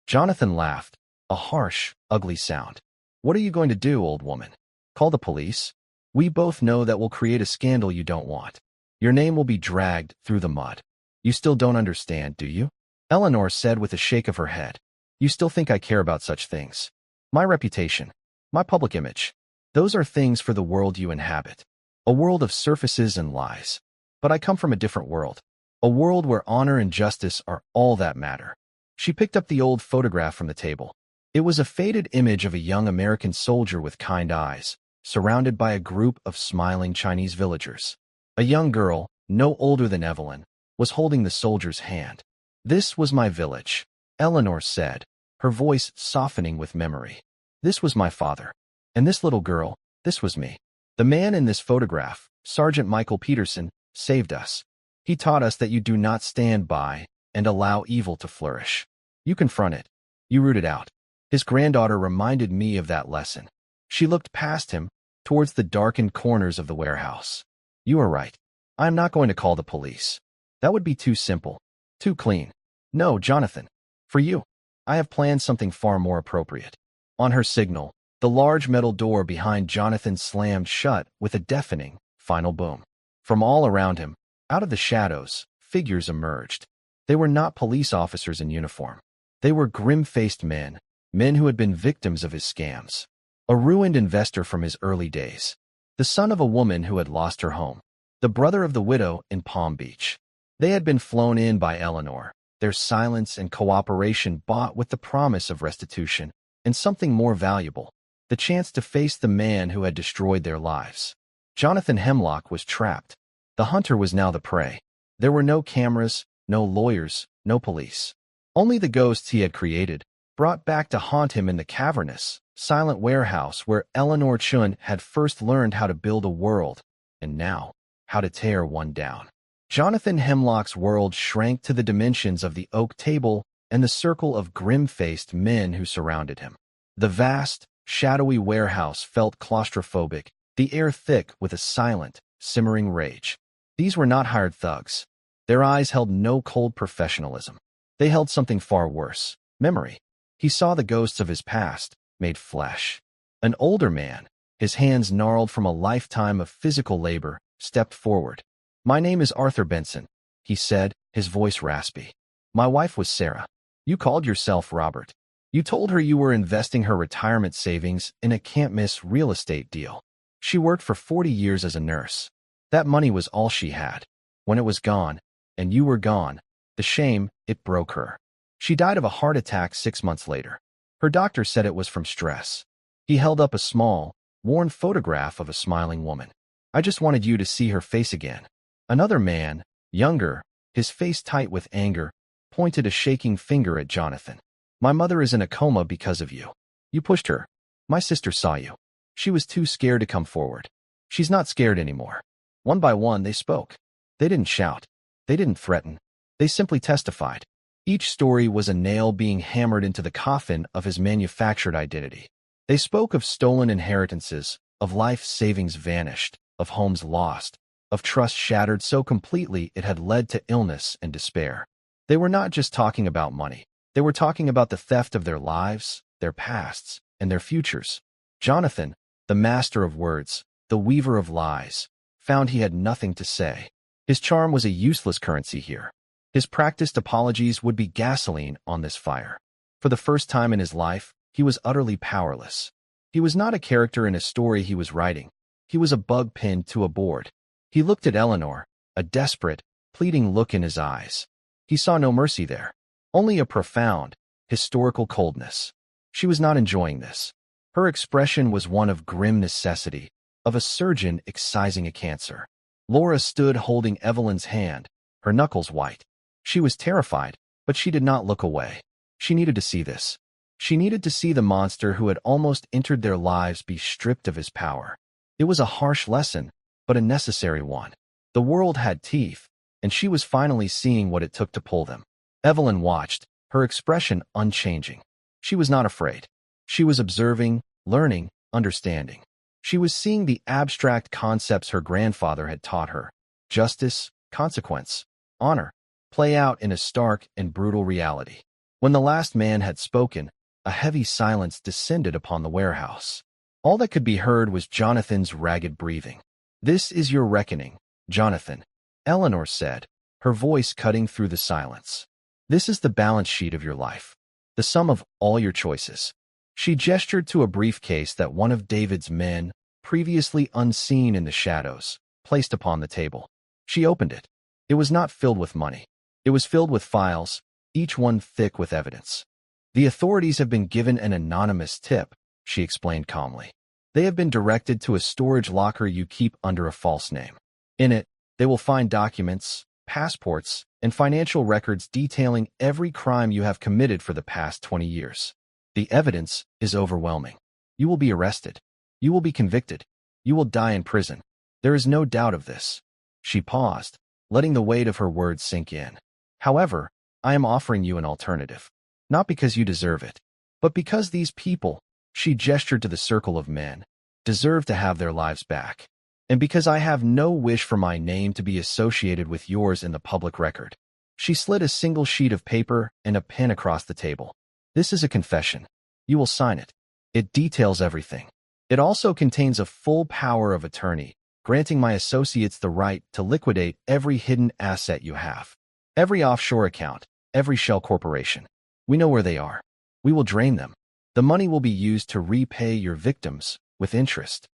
Jonathan laughed, a harsh, ugly sound. What are you going to do, old woman? Call the police? We both know that will create a scandal you don't want. Your name will be dragged through the mud. You still don't understand, do you? Eleanor said with a shake of her head. You still think I care about such things? My reputation, my public image. Those are things for the world you inhabit. A world of surfaces and lies. But I come from a different world. A world where honor and justice are all that matter. She picked up the old photograph from the table. It was a faded image of a young American soldier with kind eyes, surrounded by a group of smiling Chinese villagers. A young girl, no older than Evelyn, was holding the soldier's hand. This was my village, Eleanor said, her voice softening with memory. This was my father. And this little girl, this was me. The man in this photograph, Sergeant Michael Peterson, saved us. He taught us that you do not stand by and allow evil to flourish. You confront it. You root it out. His granddaughter reminded me of that lesson. She looked past him, towards the darkened corners of the warehouse. You are right. I am not going to call the police. That would be too simple, too clean. No, Jonathan. For you, I have planned something far more appropriate. On her signal, the large metal door behind Jonathan slammed shut with a deafening, final boom. From all around him, out of the shadows, figures emerged. They were not police officers in uniform. They were grim-faced men who had been victims of his scams. A ruined investor from his early days. The son of a woman who had lost her home. The brother of the widow in Palm Beach. They had been flown in by Eleanor, their silence and cooperation bought with the promise of restitution and something more valuable, the chance to face the man who had destroyed their lives. Jonathan Hemlock was trapped. The hunter was now the prey. There were no cameras, no lawyers, no police. Only the ghosts he had created, brought back to haunt him in the cavernous, silent warehouse where Eleanor Chun had first learned how to build a world, and now, how to tear one down. Jonathan Hemlock's world shrank to the dimensions of the oak table and the circle of grim-faced men who surrounded him. The vast, shadowy warehouse felt claustrophobic, the air thick with a silent, simmering rage. These were not hired thugs. Their eyes held no cold professionalism. They held something far worse, memory. He saw the ghosts of his past, made flesh. An older man, his hands gnarled from a lifetime of physical labor, stepped forward. My name is Arthur Benson, he said, his voice raspy. My wife was Sarah. You called yourself Robert. You told her you were investing her retirement savings in a can't-miss real estate deal. She worked for 40 years as a nurse. That money was all she had. When it was gone, and you were gone, the shame, it broke her. She died of a heart attack 6 months later. Her doctor said it was from stress. He held up a small, worn photograph of a smiling woman. I just wanted you to see her face again. Another man, younger, his face tight with anger, pointed a shaking finger at Jonathan. My mother is in a coma because of you. You pushed her. My sister saw you. She was too scared to come forward. She's not scared anymore. One by one, they spoke. They didn't shout. They didn't threaten. They simply testified. Each story was a nail being hammered into the coffin of his manufactured identity. They spoke of stolen inheritances, of life savings vanished, of homes lost, of trust shattered so completely it had led to illness and despair. They were not just talking about money. They were talking about the theft of their lives, their pasts, and their futures. Jonathan, the master of words, the weaver of lies, found he had nothing to say. His charm was a useless currency here. His practiced apologies would be gasoline on this fire. For the first time in his life, he was utterly powerless. He was not a character in a story he was writing. He was a bug pinned to a board. He looked at Eleanor, a desperate, pleading look in his eyes. He saw no mercy there, only a profound, historical coldness. She was not enjoying this. Her expression was one of grim necessity, of a surgeon excising a cancer. Laura stood holding Evelyn's hand, her knuckles white. She was terrified, but she did not look away. She needed to see this. She needed to see the monster who had almost entered their lives be stripped of his power. It was a harsh lesson, but a necessary one. The world had teeth, and she was finally seeing what it took to pull them. Evelyn watched, her expression unchanging. She was not afraid. She was observing, learning, understanding. She was seeing the abstract concepts her grandfather had taught her: justice, consequence, honor, play out in a stark and brutal reality. When the last man had spoken, a heavy silence descended upon the warehouse. All that could be heard was Jonathan's ragged breathing. "This is your reckoning, Jonathan," Eleanor said, her voice cutting through the silence. "This is the balance sheet of your life, the sum of all your choices." She gestured to a briefcase that one of David's men, previously unseen in the shadows, placed upon the table. She opened it. It was not filled with money. It was filled with files, each one thick with evidence. "The authorities have been given an anonymous tip," she explained calmly. "They have been directed to a storage locker you keep under a false name. In it, they will find documents, passports, and financial records detailing every crime you have committed for the past 20 years. The evidence is overwhelming. You will be arrested. You will be convicted. You will die in prison. There is no doubt of this." She paused, letting the weight of her words sink in. "However, I am offering you an alternative. Not because you deserve it, but because these people," she gestured to the circle of men, "deserve to have their lives back. And because I have no wish for my name to be associated with yours in the public record." She slid a single sheet of paper and a pen across the table. "This is a confession. You will sign it. It details everything. It also contains a full power of attorney, granting my associates the right to liquidate every hidden asset you have. Every offshore account, every shell corporation. We know where they are. We will drain them. The money will be used to repay your victims, with interest.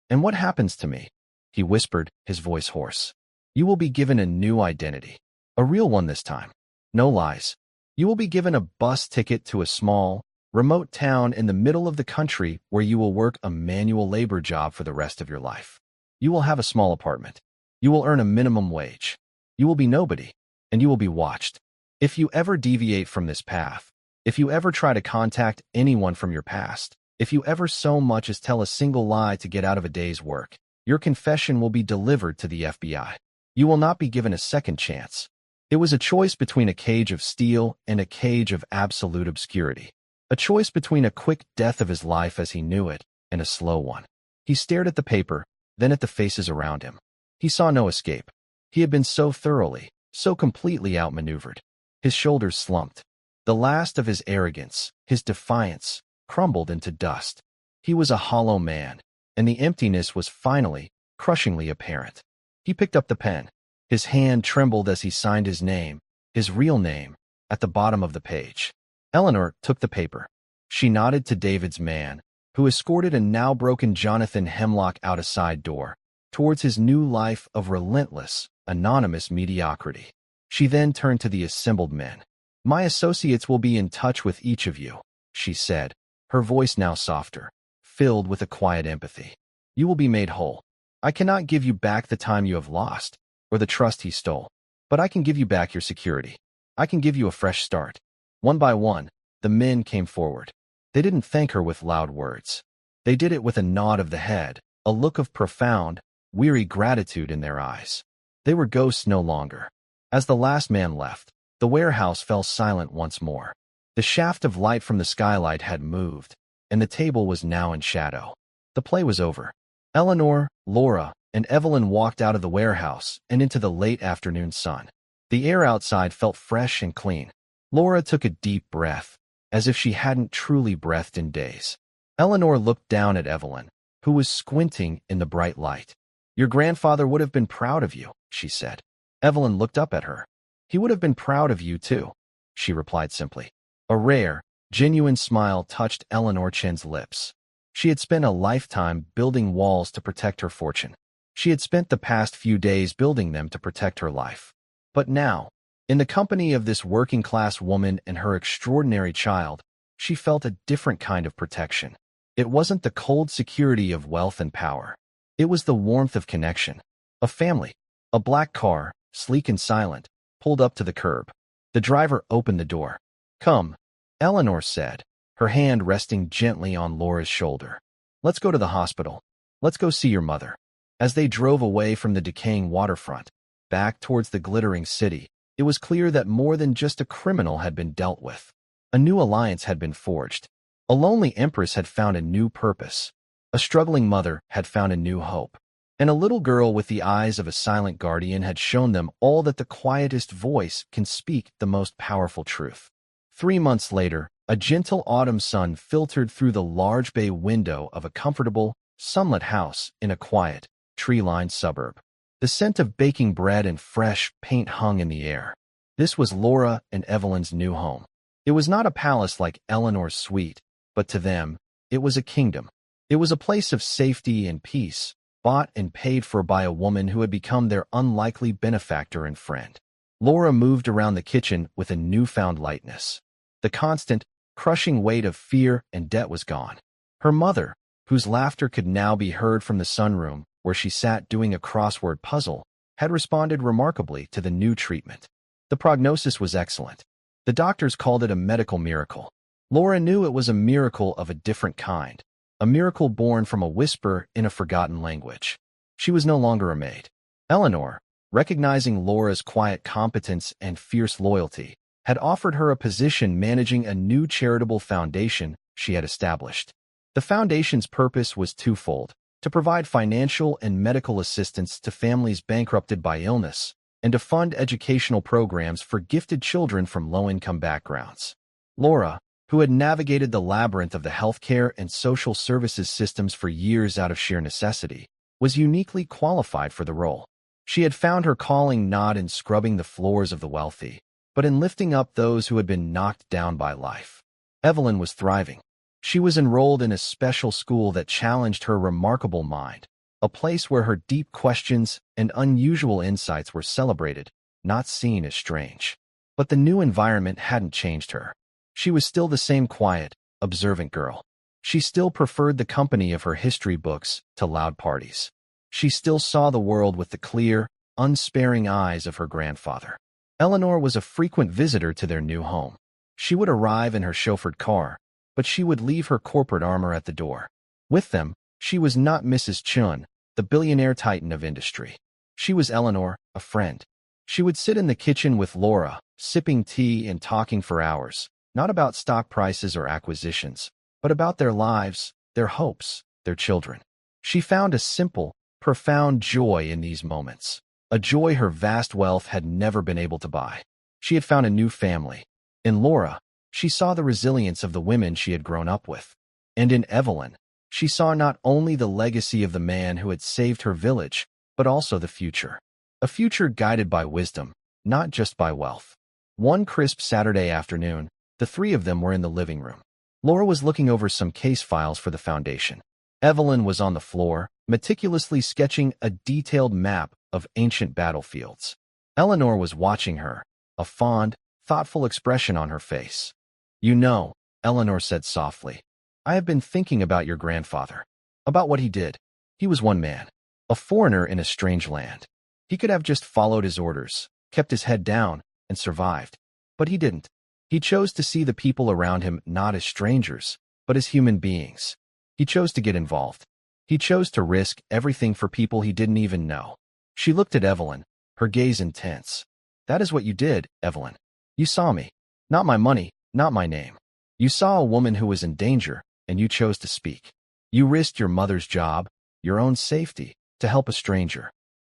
And what happens to me?" he whispered, his voice hoarse. "You will be given a new identity. A real one this time. No lies. You will be given a bus ticket to a small, remote town in the middle of the country where you will work a manual labor job for the rest of your life. You will have a small apartment. You will earn a minimum wage. You will be nobody, and you will be watched. If you ever deviate from this path, if you ever try to contact anyone from your past, if you ever so much as tell a single lie to get out of a day's work, your confession will be delivered to the FBI. You will not be given a second chance." It was a choice between a cage of steel and a cage of absolute obscurity. A choice between a quick death of his life as he knew it and a slow one. He stared at the paper, then at the faces around him. He saw no escape. He had been so thoroughly, so completely outmaneuvered. His shoulders slumped. The last of his arrogance, his defiance, crumbled into dust. He was a hollow man, and the emptiness was finally, crushingly apparent. He picked up the pen. His hand trembled as he signed his name, his real name, at the bottom of the page. Eleanor took the paper. She nodded to David's man, who escorted a now-broken Jonathan Hemlock out a side door, towards his new life of relentless, anonymous mediocrity. She then turned to the assembled men. "My associates will be in touch with each of you," she said, her voice now softer, filled with a quiet empathy. "You will be made whole. I cannot give you back the time you have lost, or the trust he stole, but I can give you back your security. I can give you a fresh start." One by one, the men came forward. They didn't thank her with loud words. They did it with a nod of the head, a look of profound, weary gratitude in their eyes. They were ghosts no longer. As the last man left, the warehouse fell silent once more. The shaft of light from the skylight had moved, and the table was now in shadow. The play was over. Eleanor, Laura, and Evelyn walked out of the warehouse and into the late afternoon sun. The air outside felt fresh and clean. Laura took a deep breath, as if she hadn't truly breathed in days. Eleanor looked down at Evelyn, who was squinting in the bright light. "Your grandfather would have been proud of you," she said. Evelyn looked up at her. "He would have been proud of you, too," she replied simply. A rare, genuine smile touched Eleanor Chen's lips. She had spent a lifetime building walls to protect her fortune. She had spent the past few days building them to protect her life. But now, in the company of this working-class woman and her extraordinary child, she felt a different kind of protection. It wasn't the cold security of wealth and power. It was the warmth of connection. A family. A black car, sleek and silent, pulled up to the curb. The driver opened the door. "Come," Eleanor said, her hand resting gently on Laura's shoulder. "Let's go to the hospital." Let's go see your mother. As they drove away from the decaying waterfront, back towards the glittering city, it was clear that more than just a criminal had been dealt with. A new alliance had been forged. A lonely empress had found a new purpose. A struggling mother had found a new hope. And a little girl with the eyes of a silent guardian had shown them all that the quietest voice can speak the most powerful truth. 3 months later, a gentle autumn sun filtered through the large bay window of a comfortable, sunlit house in a quiet, tree-lined suburb. The scent of baking bread and fresh paint hung in the air. This was Laura and Evelyn's new home. It was not a palace like Eleanor's suite, but to them, it was a kingdom. It was a place of safety and peace, bought and paid for by a woman who had become their unlikely benefactor and friend. Laura moved around the kitchen with a newfound lightness. The constant, crushing weight of fear and debt was gone. Her mother, whose laughter could now be heard from the sunroom, where she sat doing a crossword puzzle, had responded remarkably to the new treatment. The prognosis was excellent. The doctors called it a medical miracle. Laura knew it was a miracle of a different kind, a miracle born from a whisper in a forgotten language. She was no longer a maid. Eleanor, recognizing Laura's quiet competence and fierce loyalty, had offered her a position managing a new charitable foundation she had established. The foundation's purpose was twofold: to provide financial and medical assistance to families bankrupted by illness, and to fund educational programs for gifted children from low-income backgrounds. Laura, who had navigated the labyrinth of the healthcare and social services systems for years out of sheer necessity, was uniquely qualified for the role. She had found her calling not in scrubbing the floors of the wealthy, but in lifting up those who had been knocked down by life. Evelyn was thriving. She was enrolled in a special school that challenged her remarkable mind, a place where her deep questions and unusual insights were celebrated, not seen as strange. But the new environment hadn't changed her. She was still the same quiet, observant girl. She still preferred the company of her history books to loud parties. She still saw the world with the clear, unsparing eyes of her grandfather. Eleanor was a frequent visitor to their new home. She would arrive in her chauffeured car, but she would leave her corporate armor at the door. With them, she was not Mrs. Chun, the billionaire titan of industry. She was Eleanor, a friend. She would sit in the kitchen with Laura, sipping tea and talking for hours, not about stock prices or acquisitions, but about their lives, their hopes, their children. She found a simple, profound joy in these moments, a joy her vast wealth had never been able to buy. She had found a new family. In Laura, she saw the resilience of the women she had grown up with. And in Evelyn, she saw not only the legacy of the man who had saved her village, but also the future. A future guided by wisdom, not just by wealth. One crisp Saturday afternoon, the three of them were in the living room. Laura was looking over some case files for the foundation. Evelyn was on the floor, meticulously sketching a detailed map of ancient battlefields. Eleanor was watching her, a fond, thoughtful expression on her face. "You know," Eleanor said softly, "I have been thinking about your grandfather, about what he did. He was one man, a foreigner in a strange land. He could have just followed his orders, kept his head down, and survived. But he didn't. He chose to see the people around him not as strangers, but as human beings. He chose to get involved. He chose to risk everything for people he didn't even know." She looked at Evelyn, her gaze intense. "That is what you did, Evelyn. You saw me. Not my money, not my name. You saw a woman who was in danger, and you chose to speak. You risked your mother's job, your own safety, to help a stranger."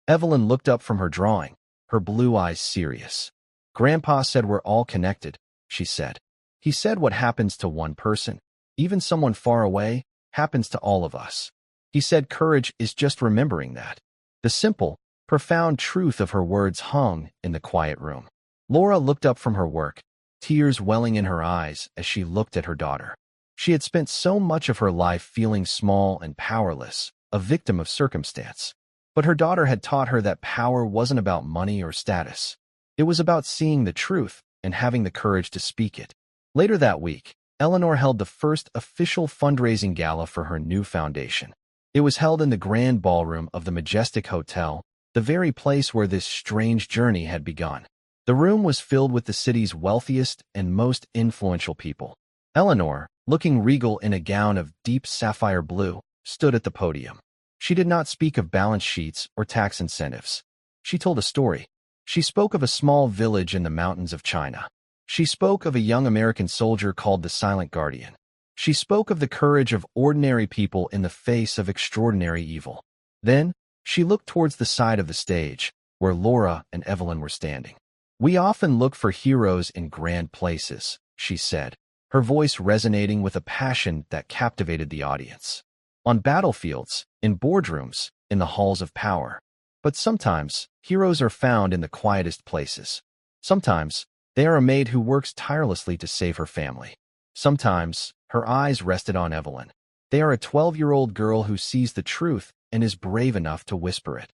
Evelyn looked up from her drawing, her blue eyes serious. "Grandpa said we're all connected," she said. "He said what happens to one person, even someone far away, happens to all of us. He said courage is just remembering that." The simple, profound truth of her words hung in the quiet room. Laura looked up from her work, tears welling in her eyes as she looked at her daughter. She had spent so much of her life feeling small and powerless, a victim of circumstance. But her daughter had taught her that power wasn't about money or status. It was about seeing the truth and having the courage to speak it. Later that week, Eleanor held the first official fundraising gala for her new foundation. It was held in the grand ballroom of the Majestic Hotel, the very place where this strange journey had begun. The room was filled with the city's wealthiest and most influential people. Eleanor, looking regal in a gown of deep sapphire blue, stood at the podium. She did not speak of balance sheets or tax incentives. She told a story. She spoke of a small village in the mountains of China. She spoke of a young American soldier called the Silent Guardian. She spoke of the courage of ordinary people in the face of extraordinary evil. Then, she looked towards the side of the stage, where Laura and Evelyn were standing. "We often look for heroes in grand places," she said, her voice resonating with a passion that captivated the audience. "On battlefields, in boardrooms, in the halls of power. But sometimes, heroes are found in the quietest places. Sometimes, they are a maid who works tirelessly to save her family. Sometimes, her eyes rested on Evelyn. They are a 12-year-old girl who sees the truth and is brave enough to whisper it.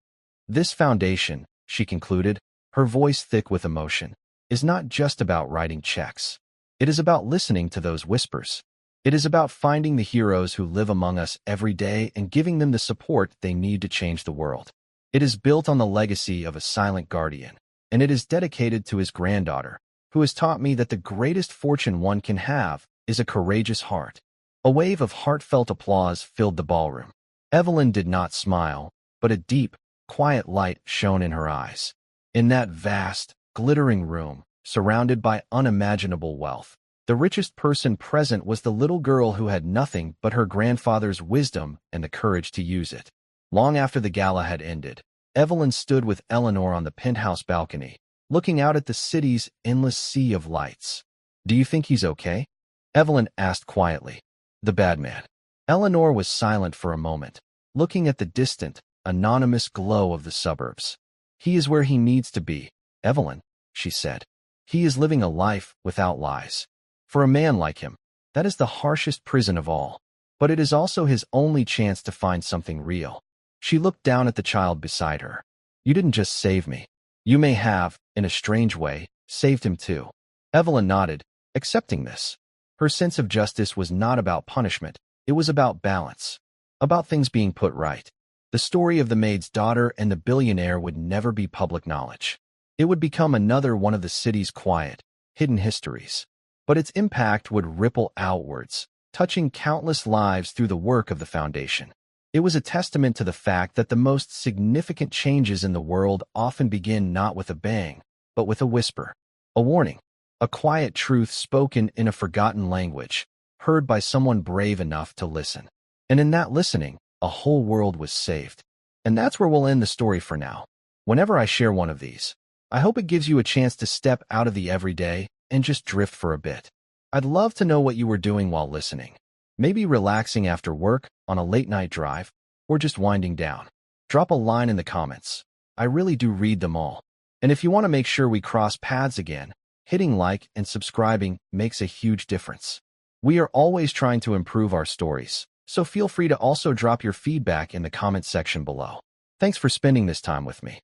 This foundation," she concluded, her voice thick with emotion, "is not just about writing checks. It is about listening to those whispers. It is about finding the heroes who live among us every day and giving them the support they need to change the world. It is built on the legacy of a silent guardian, and it is dedicated to his granddaughter, who has taught me that the greatest fortune one can have is a courageous heart." A wave of heartfelt applause filled the ballroom. Evelyn did not smile, but a deep, quiet light shone in her eyes. In that vast, glittering room, surrounded by unimaginable wealth, the richest person present was the little girl who had nothing but her grandfather's wisdom and the courage to use it. Long after the gala had ended, Evelyn stood with Eleanor on the penthouse balcony, looking out at the city's endless sea of lights. "Do you think he's okay?" Evelyn asked quietly. "The bad man." Eleanor was silent for a moment, looking at the distant, anonymous glow of the suburbs. "He is where he needs to be, Evelyn," she said. "He is living a life without lies. For a man like him, that is the harshest prison of all. But it is also his only chance to find something real." She looked down at the child beside her. "You didn't just save me. You may have, in a strange way, saved him too." Evelyn nodded, accepting this. Her sense of justice was not about punishment. It was about balance, about things being put right. The story of the maid's daughter and the billionaire would never be public knowledge. It would become another one of the city's quiet, hidden histories. But its impact would ripple outwards, touching countless lives through the work of the foundation. It was a testament to the fact that the most significant changes in the world often begin not with a bang, but with a whisper, a warning, a quiet truth spoken in a forgotten language, heard by someone brave enough to listen. And in that listening, a whole world was saved. And that's where we'll end the story for now. Whenever I share one of these, I hope it gives you a chance to step out of the everyday and just drift for a bit. I'd love to know what you were doing while listening. Maybe relaxing after work, on a late-night drive, or just winding down. Drop a line in the comments. I really do read them all. And if you want to make sure we cross paths again, hitting like and subscribing makes a huge difference. We are always trying to improve our stories, so feel free to also drop your feedback in the comment section below. Thanks for spending this time with me.